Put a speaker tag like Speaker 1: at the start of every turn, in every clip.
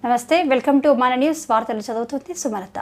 Speaker 1: నమస్తే, welcome to మన news. వార్తలు చదువుతుంది సుమలత.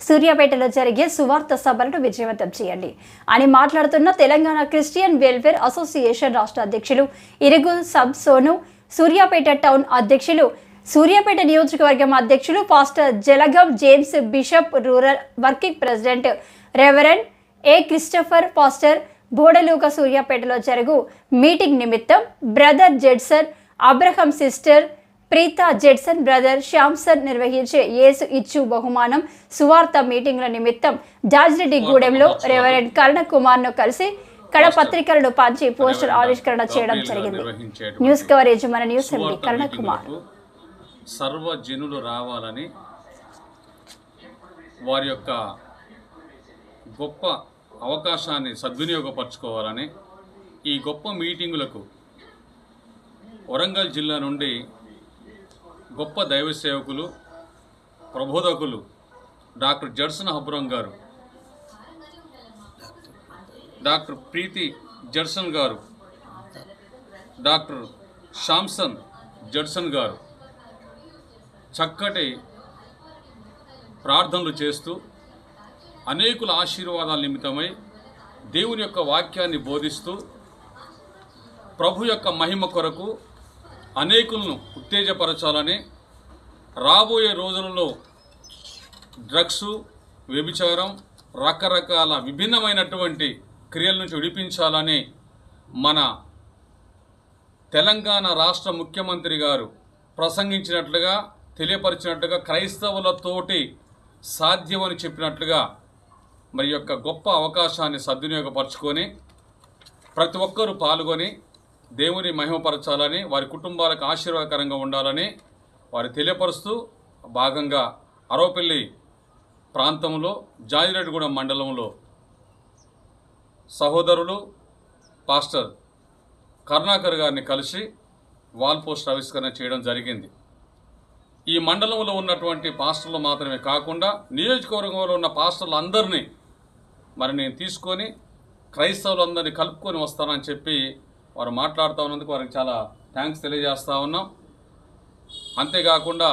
Speaker 1: సూర్యాపేటలో జరిగే సువార్త సభలను విజయవంతం చేయండి అని మాట్లాడుతున్న తెలంగాణ క్రిస్టియన్ వెల్ఫేర్ అసోసియేషన్ రాష్ట్ర అధ్యక్షులు ఇరుగు సబ్ సోను, సూర్యాపేట టౌన్ అధ్యక్షులు, సూర్యాపేట నియోజకవర్గం అధ్యక్షులు pastor Jalagam James, bishop rural working president reverend A Christopher, pastor Bodaluka సూర్యాపేటలో జరుగు మీటింగ్ నిమిత్తం brother Judson Abraham, sister Preetha Judson, brother Samson నిర్వహించే యేసు ఇచ్చు బహుమానం సువార్త మీటింగ్ల నిమిత్తం జాజిరెడ్డిగూడెంలో రెవరెండ్ కరుణ కుమార్ను కలిసి కడపత్రికలను పంచి పోస్టర్ ఆవిష్కరణ చేయడం జరిగింది. న్యూస్ కవరేజ్ మన న్యూస్ ఎంపీ కరుణ కుమార్.
Speaker 2: సర్వజనులు రావాలని, వారి యొక్క గొప్ప అవకాశాన్ని సద్వినియోగపరచుకోవాలని ఈ గొప్ప మీటింగులకు వరంగల్ జిల్లా నుండి గొప్ప దైవ సేవకులు, ప్రబోధకులు డాక్టర్ జడ్సన్ అబ్రహం గారు, డాక్టర్ ప్రీతి జడ్సన్ గారు, డాక్టర్ శాంసన్ జడ్సన్ గారు చక్కటి ప్రార్థనలు చేస్తూ అనేకుల ఆశీర్వాదాల నిమిత్తమై దేవుని యొక్క వాక్యాన్ని బోధిస్తూ ప్రభు యొక్క మహిమ కొరకు అనేకులను ఉత్తేజపరచాలని, రాబోయే రోజులలో డ్రగ్స్, వ్యభిచారం, రకరకాల విభిన్నమైనటువంటి క్రియల నుంచి విడిపించాలని మన తెలంగాణ రాష్ట్ర ముఖ్యమంత్రి గారు ప్రసంగించినట్లుగా, తెలియపరిచినట్లుగా, క్రైస్తవులతోటి సాధ్యమని చెప్పినట్లుగా మరి యొక్క గొప్ప అవకాశాన్ని సద్వినియోగపరచుకొని ప్రతి ఒక్కరూ పాల్గొని దేవుని మహిమపరచాలని, వారి కుటుంబాలకు ఆశీర్వాదకరంగా ఉండాలని వారు తెలియపరుస్తూ భాగంగా అరవపల్లి ప్రాంతంలో జాజిరెడ్డిగూడెం మండలంలో సహోదరులు పాస్టర్ కరుణాకర్ గారిని కలిసి వాల్ పోస్ట్ ఆవిష్కరణ చేయడం జరిగింది. ఈ మండలంలో ఉన్నటువంటి పాస్టర్లు మాత్రమే కాకుండా నియోజకవర్గంలో ఉన్న పాస్టర్లు అందరినీ మరి నేను తీసుకొని క్రైస్తవులందరినీ కలుపుకొని వస్తానని చెప్పి వారు మాట్లాడుతూ ఉన్నందుకు వారికి చాలా థ్యాంక్స్ తెలియజేస్తూ ఉన్నాం. అంతేకాకుండా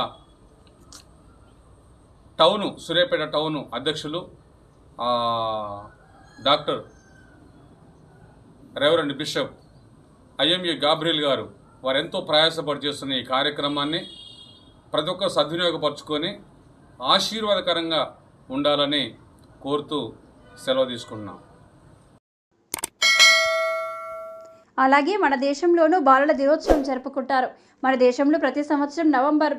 Speaker 2: సూర్యాపేట టౌను అధ్యక్షులు doctor reverend bishop IMA Gabriel గారు వారు ఎంతో ప్రయాసపడి చేస్తున్న ఈ కార్యక్రమాన్ని ప్రతి ఒక్కరు సద్వినియోగపరచుకొని ఆశీర్వాదకరంగా ఉండాలని కోరుతూ సెలవు తీసుకుంటున్నాం.
Speaker 1: అలాగే మన దేశంలోనూ బాలల దినోత్సవం జరుపుకుంటారు. మన దేశంలో ప్రతి సంవత్సరం నవంబర్